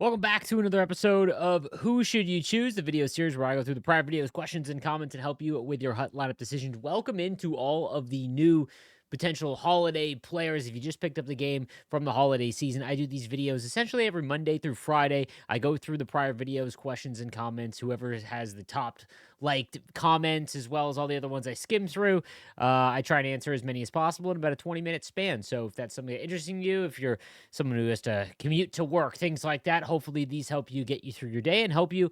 Welcome back to another episode of Who Should You Choose, the video series where I go through the prior videos, questions, and comments and help you with your hut lineup decisions. Welcome into all of the new potential holiday players. If you just picked up the game from the holiday season, I do these videos essentially every Monday through Friday. I go through the prior videos, questions, and comments. Whoever has the top liked comments, as well as all the other ones I skim through, I try and answer as many as possible in about a 20-minute span. So if that's something that interesting you, if you're someone who has to commute to work, things like that. Hopefully, these help you get you through your day and help you,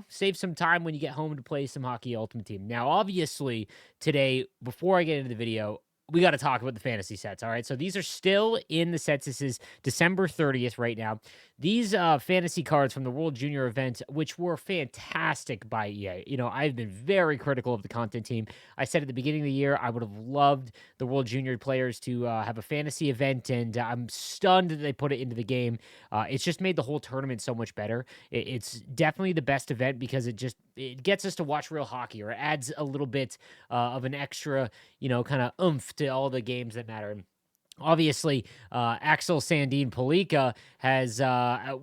save some time when you get home to play some Hockey Ultimate Team. Now, obviously, today, before I get into the video, we got to talk about the fantasy sets. All right. So these are still in the sets. This is December 30th right now. These fantasy cards from the World Junior event, which were fantastic by EA. I've been very critical of the content team. I said at the beginning of the year, I would have loved the World Junior players to have a fantasy event, and I'm stunned that they put it into the game. It's just made the whole tournament so much better. It's definitely the best event because it gets us to watch real hockey, or it adds a little bit of an extra, kind of oomph to all the games that matter. Obviously, Axel Sandin-Pellikka has,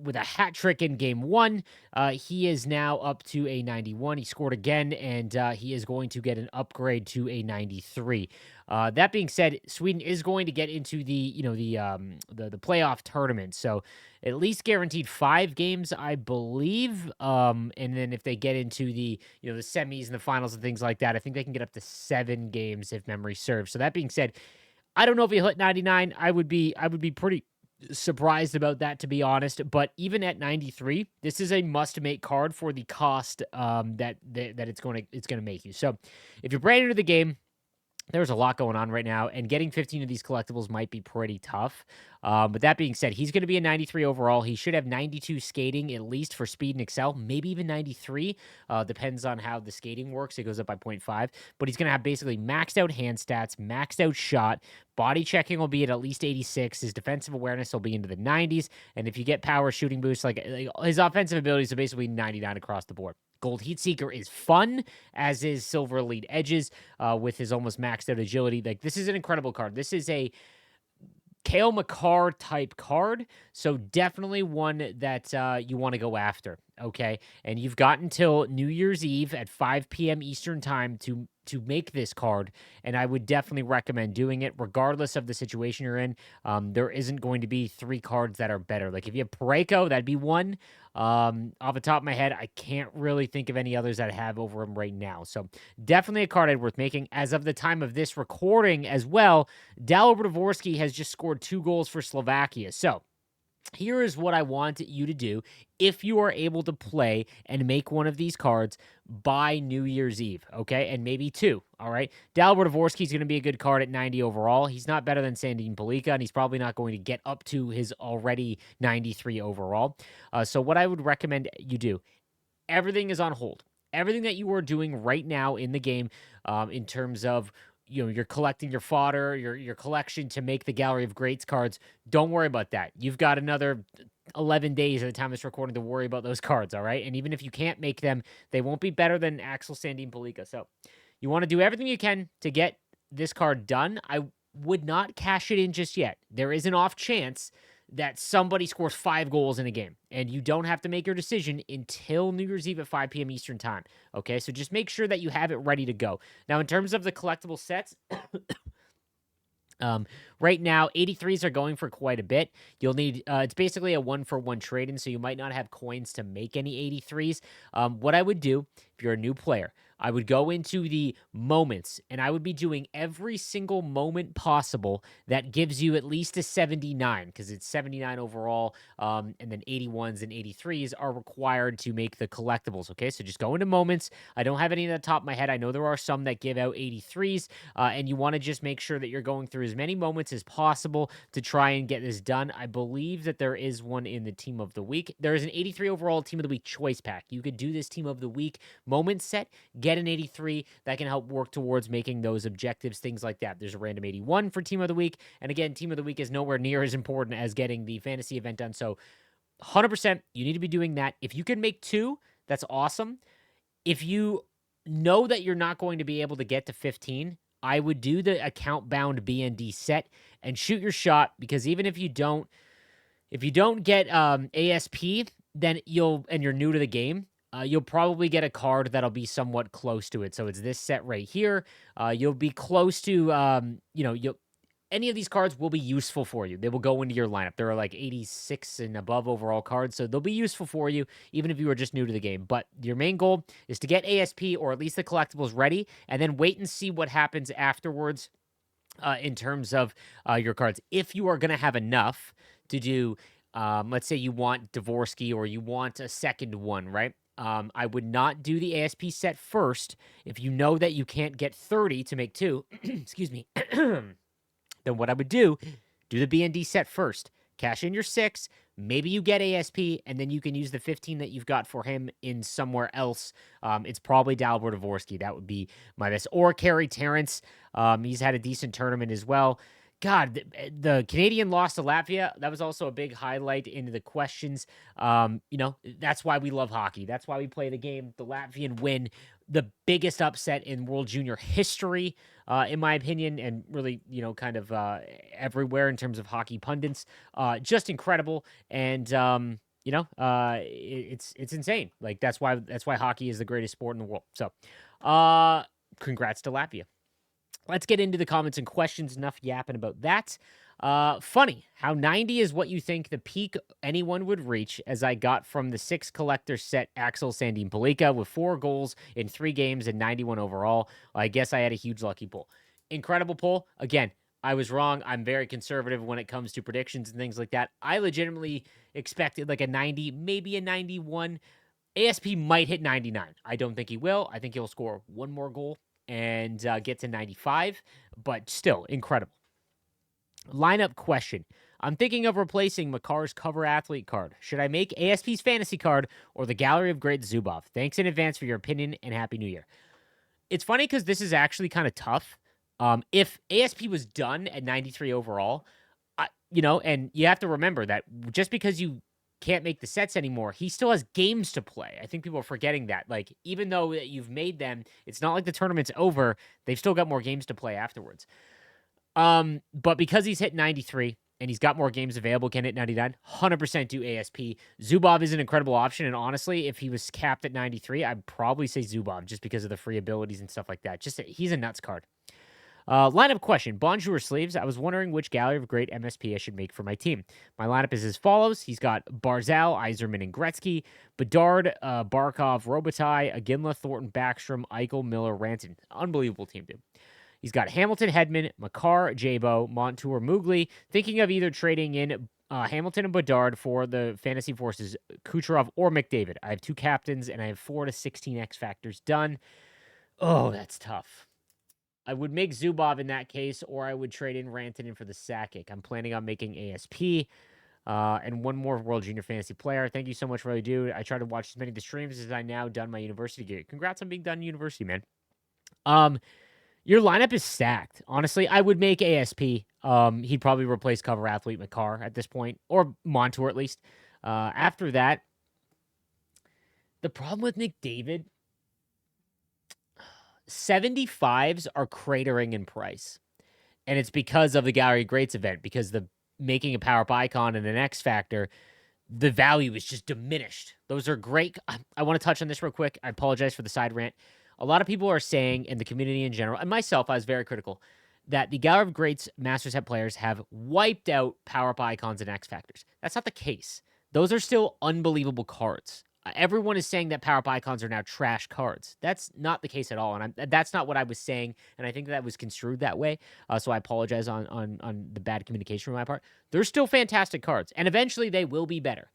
with a hat trick in game one, he is now up to a 91. He scored again, and he is going to get an upgrade to a 93. That being said, Sweden is going to get into the playoff tournament, so at least guaranteed 5 games, I believe. And then if they get into the semis and the finals and things like that, I think they can get up to 7 games if memory serves. So that being said, I don't know if he'll hit 99. I would be pretty surprised about that, to be honest. But even at 93, this is a must-make card for the cost that it's gonna make you. So if you're brand new to the game, there's a lot going on right now, and getting 15 of these collectibles might be pretty tough. But that being said, he's going to be a 93 overall. He should have 92 skating, at least for speed and excel, maybe even 93. Depends on how the skating works. It goes up by 0.5. But he's going to have basically maxed out hand stats, maxed out shot. Body checking will be at least 86. His defensive awareness will be into the 90s. And if you get power shooting boosts, like his offensive abilities are basically 99 across the board. Gold Heat Seeker is fun, as is Silver Elite Edges, with his almost maxed out agility. Like, this is an incredible card. This is a Kale McCarr type card, so definitely one that you want to go after. Okay, and you've got until New Year's Eve at 5 p.m. Eastern time to make this card, and I would definitely recommend doing it, regardless of the situation you're in. There isn't going to be 3 cards that are better. Like if you have Pareko, that'd be one. Off the top of my head, I can't really think of any others that I have over him right now. So definitely a card I'd worth making. As of the time of this recording as well, Dalibor Dvorsky has just scored 2 goals for Slovakia. So here is what I want you to do if you are able to play and make one of these cards by New Year's Eve, okay? And maybe 2, all right? Dalibor Dvorsky is going to be a good card at 90 overall. He's not better than Sandin-Pellikka, and he's probably not going to get up to his already 93 overall. So what I would recommend you do, everything is on hold. Everything that you are doing right now in the game, in terms of you're collecting your fodder, your collection to make the Gallery of Greats cards. Don't worry about that. You've got another 11 days at the time of this recording to worry about those cards, all right? And even if you can't make them, they won't be better than Axel Sandin-Pellikka. So you want to do everything you can to get this card done. I would not cash it in just yet. There is an off chance that somebody scores 5 goals in a game, and you don't have to make your decision until New Year's Eve at 5 p.m. Eastern time. Okay, so just make sure that you have it ready to go. Now, in terms of the collectible sets, right now, 83s are going for quite a bit. You'll need, it's basically a 1-for-1 trade-in, so you might not have coins to make any 83s. What I would do, if you're a new player, I would go into the moments, and I would be doing every single moment possible that gives you at least a 79, because it's 79 overall, and then 81s and 83s are required to make the collectibles, okay? So just go into moments. I don't have any at the top of my head. I know there are some that give out 83s, and you want to just make sure that you're going through as many moments as possible to try and get this done. I believe that there is one in the Team of the Week. There is an 83 overall Team of the Week choice pack. You could do this Team of the Week moment set, get an 83 that can help work towards making those objectives, things like that. There's a random 81 for Team of the Week. And again, Team of the Week is nowhere near as important as getting the fantasy event done. So 100%, you need to be doing that. If you can make 2, that's awesome. If you know that you're not going to be able to get to 15, I would do the account bound BND set and shoot your shot, because even if you don't If you don't get ASP, then you're new to the game, you'll probably get a card that'll be somewhat close to it. So it's this set right here. You'll be close to, you'll any of these cards will be useful for you. They will go into your lineup. There are like 86 and above overall cards, so they'll be useful for you, even if you are just new to the game. But your main goal is to get ASP or at least the collectibles ready, and then wait and see what happens afterwards in terms of your cards. If you are going to have enough to do, let's say you want Dvorsky or you want a second one, right? I would not do the ASP set first. If you know that you can't get 30 to make two, excuse me, then what I would do the B&D set first. Cash in your 6, maybe you get ASP, and then you can use the 15 that you've got for him in somewhere else. It's probably Dalibor Dvorsky. That would be my best. Or Kerry Terrence. He's had a decent tournament as well. God, the Canadian loss to Latvia, that was also a big highlight in the questions. That's why we love hockey. That's why we play the game. The Latvian win, the biggest upset in World Junior history, in my opinion, and really, kind of everywhere in terms of hockey pundits. Just incredible, and it's insane. Like that's why hockey is the greatest sport in the world. So, congrats to Latvia. Let's get into the comments and questions. Enough yapping about that. Funny how 90 is what you think the peak anyone would reach, as I got from the 6 collector set Axel Sandin-Pellikka with 4 goals in 3 games and 91 overall. I guess I had a huge lucky pull. Incredible pull. Again, I was wrong. I'm very conservative when it comes to predictions and things like that. I legitimately expected like a 90, maybe a 91. ASP might hit 99. I don't think he will. I think he'll score one more goal and get to 95, but still incredible. Lineup question. I'm thinking of replacing Makar's cover athlete card. Should I make ASP's fantasy card or the Gallery of Great Zubov? Thanks in advance for your opinion and Happy New Year. It's funny because this is actually kind of tough. If ASP was done at 93 overall, and you have to remember that just because you can't make the sets anymore, he still has games to play. I think people are forgetting that. Like, even though you've made them, it's not like the tournament's over. They've still got more games to play afterwards. But because he's hit 93 and he's got more games available, can hit 99, 100% do ASP. Zubov is an incredible option, and honestly, if he was capped at 93, I'd probably say Zubov just because of the free abilities and stuff like that. He's a nuts card. Lineup question. Bonjour, sleeves. I was wondering which Gallery of Great MSP I should make for my team. My lineup is as follows. He's got Barzal, Yzerman, and Gretzky, Bedard, Barkov, Robitaille, Aginla, Thornton, Backstrom, Eichel, Miller, Ranton. Unbelievable team, dude. He's got Hamilton, Hedman, Makar, Jabo, Montour, Mugli. Thinking of either trading in Hamilton and Bedard for the Fantasy Forces, Kucherov or McDavid. I have 2 captains, and I have 4 to 16 X Factors done. Oh, that's tough. I would make Zubov in that case, or I would trade in Rantanen for the Sakic. I'm planning on making ASP and one more World Junior Fantasy player. Thank you so much, really, dude. I try to watch as many of the streams as I now done my university gig. Congrats on being done in university, man. Your lineup is stacked. Honestly, I would make ASP. He'd probably replace cover athlete Makar at this point, or Montour at least. After that, the problem with McDavid, 75s are cratering in price. And it's because of the Gallery of Greats event, because the making a power-up icon and an X Factor, the value is just diminished. Those are great. I want to touch on this real quick. I apologize for the side rant. A lot of people are saying, in the community in general, and myself, I was very critical, that the Gallery of Greats Master Set players have wiped out power-up icons and X Factors. That's not the case. Those are still unbelievable cards. Everyone is saying that power-up icons are now trash cards. That's not the case at all, and that's not what I was saying, and I think that was construed that way, so I apologize on the bad communication from my part. They're still fantastic cards, and eventually they will be better.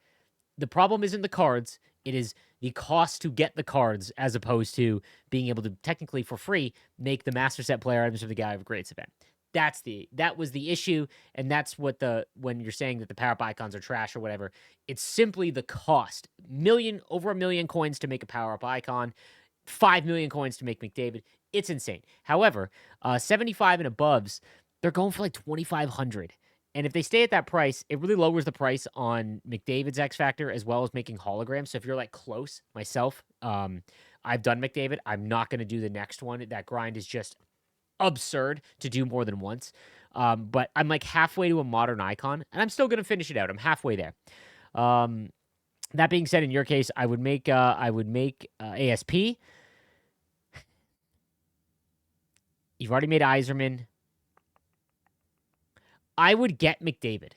The problem isn't the cards, it is the cost to get the cards, as opposed to being able to, technically for free, make the Master Set player items for the Gallery of Greats event. That was the issue, and that's what when you're saying that the power-up icons are trash or whatever, it's simply the cost. Over 1 million coins to make a power-up icon, 5 million coins to make McDavid. It's insane. However, 75 and aboves, they're going for like 2,500. And if they stay at that price, it really lowers the price on McDavid's X Factor as well as making holograms. So if you're like close, myself, I've done McDavid. I'm not going to do the next one. That grind is just absurd to do more than once. But I'm like halfway to a modern icon, and I'm still gonna finish it out. I'm halfway there. Um, that being said, in your case, I would make ASP. You've already made Iserman. I would get McDavid.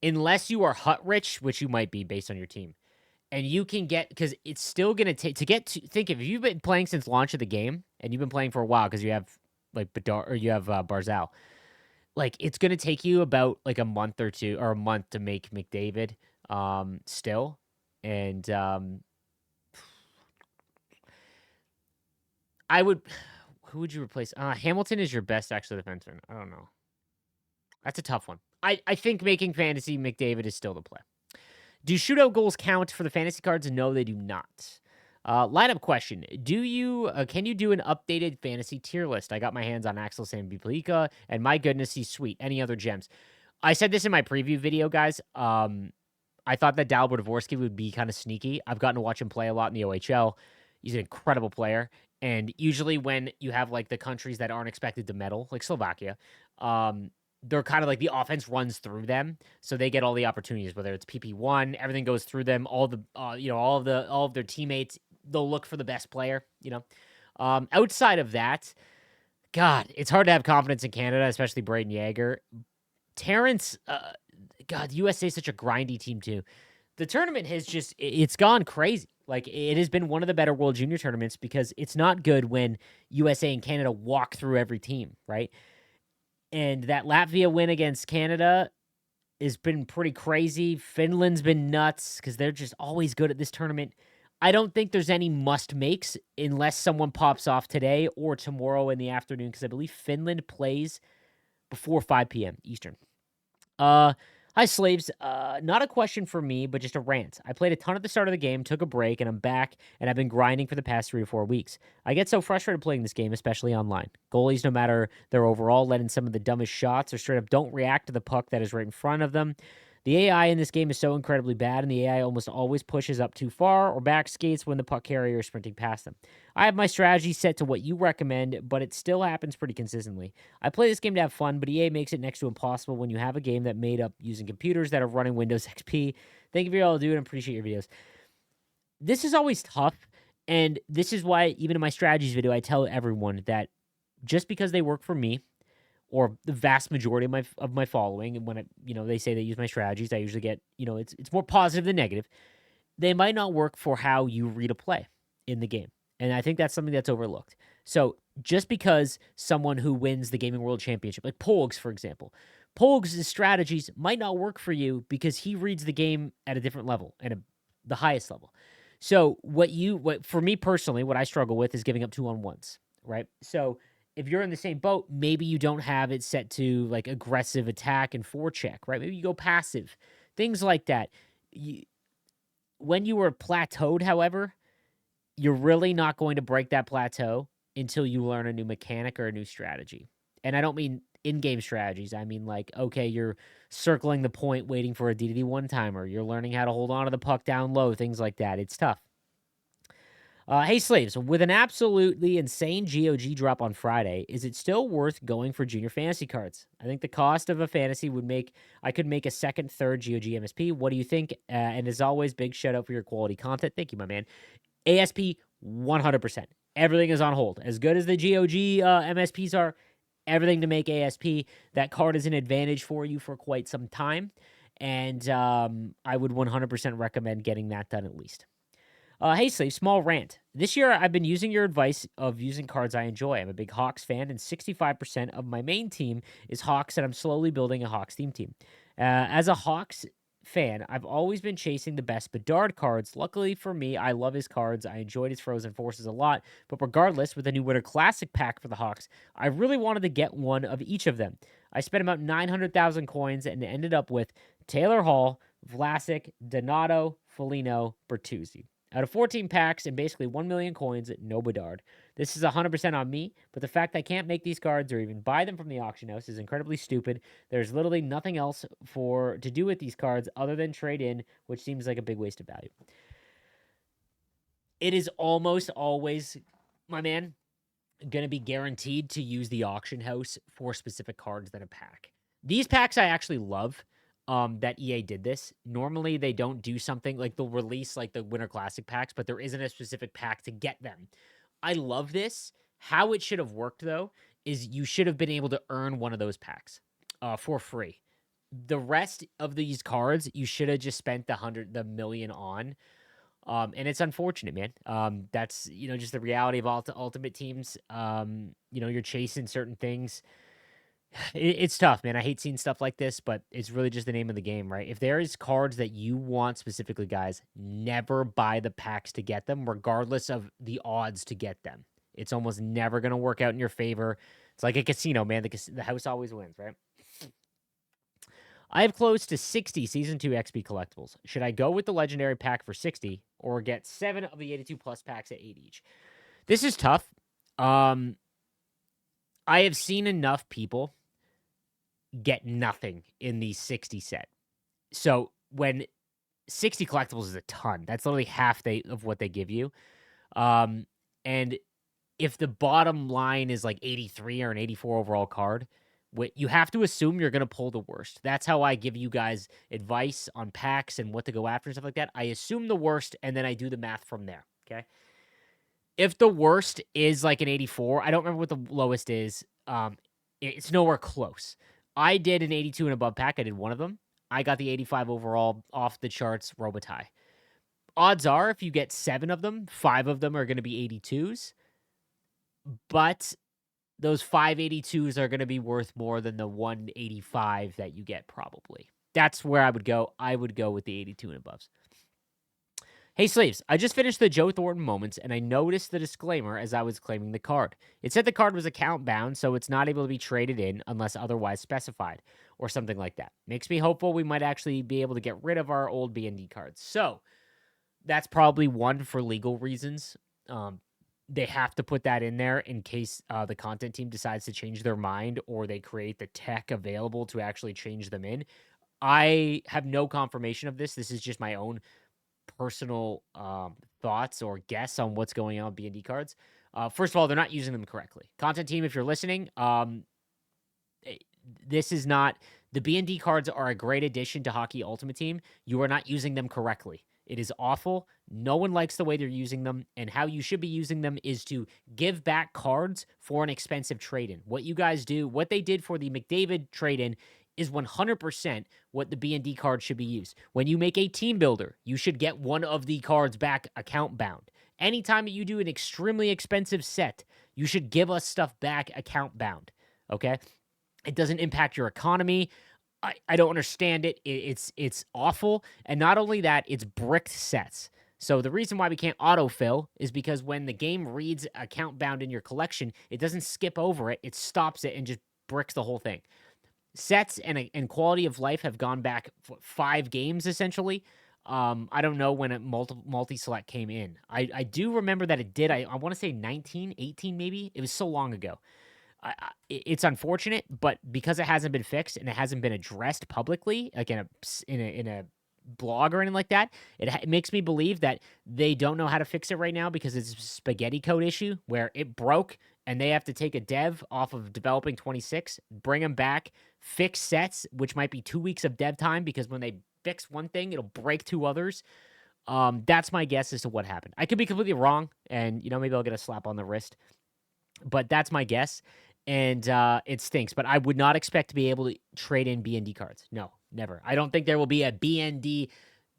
Unless you are hut rich, which you might be based on your team. And you can get, because it's still going to take, to get to, think if you've been playing since launch of the game, and you've been playing for a while because you have like Bedard, or you have Barzal, like it's going to take you about like a month or two, or a month to make McDavid still. And I would, who would you replace? Hamilton is your best actually defenseman. I don't know. That's a tough one. I think making fantasy McDavid is still the play. Do shootout goals count for the fantasy cards? No, they do not. Lineup question: Do you can you do an updated fantasy tier list? I got my hands on Axel Sandin-Pellikka, and my goodness, he's sweet. Any other gems? I said this in my preview video, guys. I thought that Dalibor Dvorsky would be kind of sneaky. I've gotten to watch him play a lot in the OHL. He's an incredible player. And usually when you have like the countries that aren't expected to medal, like Slovakia, they're kind of like the offense runs through them, so they get all the opportunities. Whether it's PP1, everything goes through them. All the all of their teammates, they'll look for the best player. Outside of that, God, it's hard to have confidence in Canada, especially Braden Yeager. Terrence, God, the USA is such a grindy team too. The tournament has just, it's gone crazy. Like, it has been one of the better World Junior tournaments because it's not good when USA and Canada walk through every team, right? And that Latvia win against Canada has been pretty crazy. Finland's been nuts because they're just always good at this tournament. I don't think there's any must makes unless someone pops off today or tomorrow in the afternoon, because I believe Finland plays before 5 p.m. Eastern. Hi, slaves. Not a question for me, but just a rant. I played a ton at the start of the game, took a break, and I'm back, and I've been grinding for the past 3 or 4 weeks. I get so frustrated playing this game, especially online. Goalies, no matter their overall, let in some of the dumbest shots or straight up don't react to the puck that is right in front of them. The AI in this game is so incredibly bad, and the AI almost always pushes up too far or back skates when the puck carrier is sprinting past them. I have my strategy set to what you recommend, but it still happens pretty consistently. I play this game to have fun, but EA makes it next to impossible when you have a game that made up using computers that are running Windows XP. Thank you for all you do and appreciate your videos. This is always tough, and this is why even in my strategies video, I tell everyone that just because they work for me, or the vast majority of my following, and when they say they use my strategies, I usually get, it's more positive than negative. They might not work for how you read a play in the game. And I think that's something that's overlooked. So just because someone who wins the Gaming World Championship, like Pogs, for example, Pogs' strategies might not work for you because he reads the game at a different level and the highest level. So what for me personally, what I struggle with is giving up 2-on-1s, right? So if you're in the same boat, maybe you don't have it set to like aggressive attack and forecheck, right? Maybe you go passive, things like that. When you were plateaued, however, you're really not going to break that plateau until you learn a new mechanic or a new strategy. And I don't mean in-game strategies. I mean like, okay, you're circling the point, waiting for a DDD one-timer. You're learning how to hold on to the puck down low, things like that. It's tough. Hey, slaves, with an absolutely insane GOG drop on Friday, is it still worth going for junior fantasy cards? I think the cost of a fantasy I could make a second, third GOG MSP. What do you think? And as always, big shout out for your quality content. Thank you, my man. ASP, 100%. Everything is on hold. As good as the GOG MSPs are, everything to make ASP. That card is an advantage for you for quite some time. And I would 100% recommend getting that done at least. Hey, Slave, small rant. This year, I've been using your advice of using cards I enjoy. I'm a big Hawks fan, and 65% of my main team is Hawks, and I'm slowly building a Hawks team. As a Hawks fan, I've always been chasing the best Bedard cards. Luckily for me, I love his cards. I enjoyed his Frozen Forces a lot, but regardless, with the new Winter Classic pack for the Hawks, I really wanted to get one of each of them. I spent about 900,000 coins and ended up with Taylor Hall, Vlasic, Donato, Foligno, Bertuzzi. Out of 14 packs and basically 1 million coins, no Bedard. This is 100% on me, but the fact I can't make these cards or even buy them from the auction house is incredibly stupid. There's literally nothing else to do with these cards other than trade in, which seems like a big waste of value. It is almost always, my man, going to be guaranteed to use the auction house for specific cards that a pack. These packs I actually love. That EA did this. Normally they don't do something like they'll release like the Winter Classic packs, but there isn't a specific pack to get them. I love this. How it should have worked though is you should have been able to earn one of those packs for free. The rest of these cards you should have just spent the million on. And it's unfortunate, man. That's just the reality of Ultimate Teams. You're chasing certain things. It's tough, man. I hate seeing stuff like this, but it's really just the name of the game, right? If there is cards that you want specifically, guys, never buy the packs to get them, regardless of the odds to get them. It's almost never going to work out in your favor. It's like a casino, man. The house always wins, right? I have close to 60 Season 2 XP collectibles. Should I go with the legendary pack for 60 or get 7 of the 82 plus packs at 8 each? This is tough. I have seen enough people get nothing in the 60 set. So when 60 collectibles is a ton, that's literally half of what they give you. And if the bottom line is like 83 or an 84 overall card, you have to assume you're going to pull the worst. That's how I give you guys advice on packs and what to go after and stuff like that. I assume the worst, and then I do the math from there, okay? If the worst is like an 84, I don't remember what the lowest is. It's nowhere close. I did an 82 and above pack. I did one of them. I got the 85 overall off the charts Robotai. Odds are if you get 7 of them, 5 of them are going to be 82s. But those 582s are going to be worth more than the 185 that you get probably. That's where I would go. I would go with the 82 and aboves. Hey, Sleeves, I just finished the Joe Thornton moments, and I noticed the disclaimer as I was claiming the card. It said the card was account bound, so it's not able to be traded in unless otherwise specified, or something like that. Makes me hopeful we might actually be able to get rid of our old B&D cards. So, that's probably one for legal reasons. They have to put that in there in case the content team decides to change their mind or they create the tech available to actually change them in. I have no confirmation of this. This is just my own personal thoughts or guess on what's going on with B&D cards. First of all, they're not using them correctly. Content team, if you're listening, this is not the B&D cards are a great addition to Hockey Ultimate Team. You are not using them correctly. It is awful. No one likes the way they're using them, and how you should be using them is to give back cards for an expensive trade-in. What you guys do, what they did for the McDavid trade-in is 100% what the B&D card should be used. When you make a team builder, you should get one of the cards back account bound. Anytime you do an extremely expensive set, you should give us stuff back account bound, okay? It doesn't impact your economy. I don't understand it. It's awful. And not only that, it's bricked sets. So the reason why we can't autofill is because when the game reads account bound in your collection, it doesn't skip over it. It stops it and just bricks the whole thing. Sets and quality of life have gone back 5 games, essentially. I don't know when a multi-select came in. I do remember that it did. I want to say 19, 18 maybe. It was so long ago. It's unfortunate, but because it hasn't been fixed and it hasn't been addressed publicly, like in a blog or anything like that, it makes me believe that they don't know how to fix it right now because it's a spaghetti code issue where it broke and they have to take a dev off of developing 26, bring them back, fix sets, which might be 2 weeks of dev time because when they fix one thing, it'll break 2 others. That's my guess as to what happened. I could be completely wrong, and maybe I'll get a slap on the wrist, but that's my guess. And it stinks, but I would not expect to be able to trade in B&D cards. No, never. I don't think there will be a B&D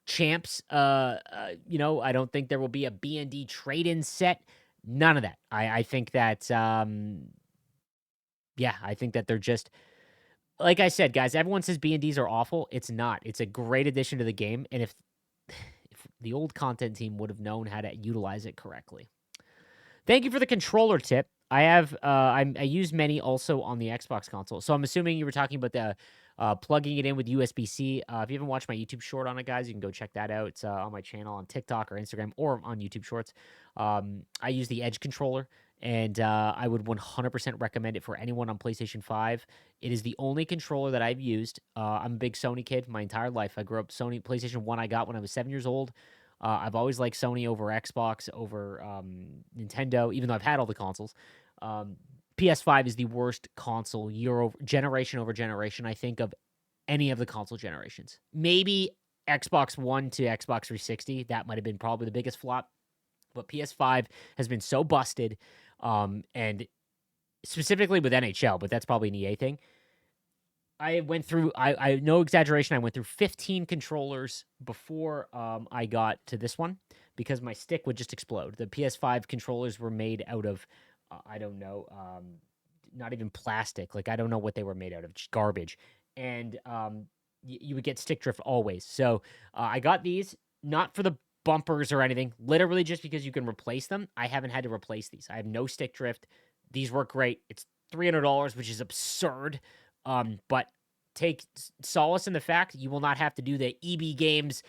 champs. I don't think there will be a B&D trade-in set. None of that. I think that, I think that they're just, like I said, guys, everyone says B&Ds are awful. It's not. It's a great addition to the game. And if the old content team would have known how to utilize it correctly. Thank you for the controller tip. I have I use many also on the Xbox console. So I'm assuming you were talking about the plugging it in with USB-C. If you haven't watched my YouTube short on it, guys, you can go check that out. It's on my channel on TikTok or Instagram or on YouTube Shorts. I use the Edge controller, and I would 100% recommend it for anyone on PlayStation 5. It is the only controller that I've used. I'm a big Sony kid my entire life. I grew up Sony. PlayStation 1 I got when I was 7 years old. I've always liked Sony over Xbox, over Nintendo, even though I've had all the consoles. Um, PS5 is the worst console generation over generation, I think, of any of the console generations. Maybe Xbox One to Xbox 360. That might have been probably the biggest flop. But PS5 has been so busted, and specifically with NHL, but that's probably an EA thing. I went through, I no exaggeration, I went through 15 controllers before I got to this one because my stick would just explode. The PS5 controllers were made out of, I don't know, not even plastic. Like, I don't know what they were made out of, just garbage. And you would get stick drift always. So I got these, not for the bumpers or anything, literally just because you can replace them. I haven't had to replace these. I have no stick drift. These work great. It's $300, which is absurd. But take solace in the fact you will not have to do the EB Games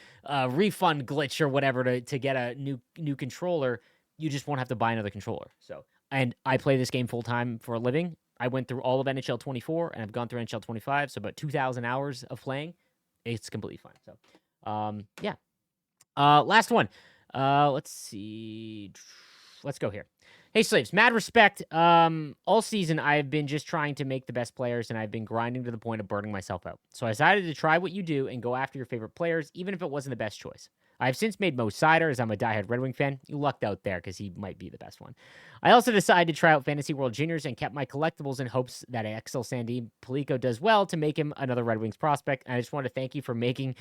refund glitch or whatever to get a new controller. You just won't have to buy another controller. So, and I play this game full time for a living. I went through all of NHL 24 and I've gone through NHL 25, so about 2,000 hours of playing. It's completely fine. So, yeah. Last one. Let's see. Let's go here. Hey, Slaves, mad respect. All season, I've been just trying to make the best players, and I've been grinding to the point of burning myself out. So I decided to try what you do and go after your favorite players, even if it wasn't the best choice. I have since made Mo Sider, as I'm a diehard Red Wing fan. You lucked out there, because he might be the best one. I also decided to try out Fantasy World Juniors and kept my collectibles in hopes that XL Sandin-Pellikka does well to make him another Red Wings prospect. And I just want to thank you for making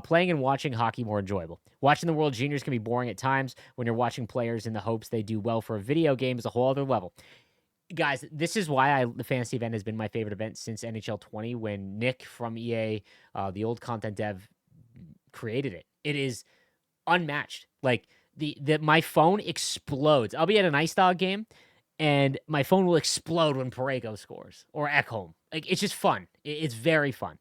playing and watching hockey more enjoyable. Watching the World Juniors can be boring at times when you're watching players in the hopes they do well for a video game is a whole other level. Guys, this is why the fantasy event has been my favorite event since NHL 20 when Nick from EA, the old content dev, created it. It is unmatched. Like my phone explodes. I'll be at an Ice Dog game and my phone will explode when Pareko scores or Ekholm. Like, it's just fun. It's very fun.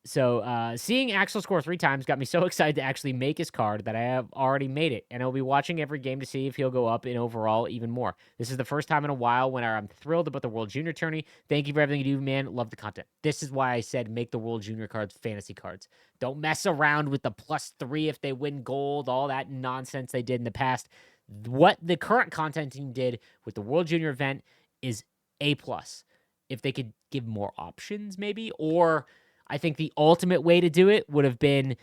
So seeing Axel score 3 times got me so excited to actually make his card that I have already made it, and I'll be watching every game to see if he'll go up in overall even more. This is the first time in a while when I'm thrilled about the World Junior tourney. Thank you for everything you do, man. Love the content. This is why I said make the World Junior cards fantasy cards. Don't mess around with the +3 if they win gold, all that nonsense they did in the past. What the current content team did with the World Junior event is A+. If they could give more options, maybe, or I think the ultimate way to do it would have been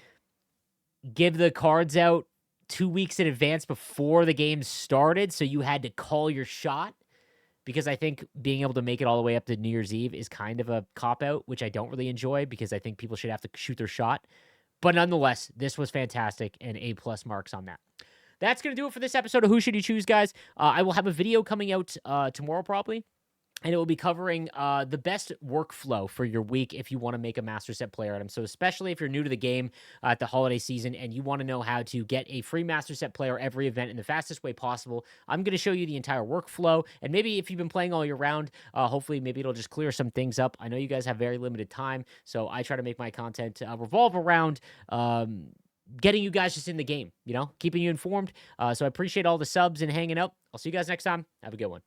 give the cards out 2 weeks in advance before the game started, so you had to call your shot, because I think being able to make it all the way up to New Year's Eve is kind of a cop-out, which I don't really enjoy because I think people should have to shoot their shot. But nonetheless, this was fantastic, and A+ marks on that. That's going to do it for this episode of Who Should You Choose, guys. I will have a video coming out tomorrow probably. And it will be covering the best workflow for your week if you want to make a Master Set player item. So especially if you're new to the game at the holiday season and you want to know how to get a free Master Set player every event in the fastest way possible, I'm going to show you the entire workflow. And maybe if you've been playing all year round, hopefully maybe it'll just clear some things up. I know you guys have very limited time, so I try to make my content revolve around getting you guys just in the game, keeping you informed. So I appreciate all the subs and hanging out. I'll see you guys next time. Have a good one.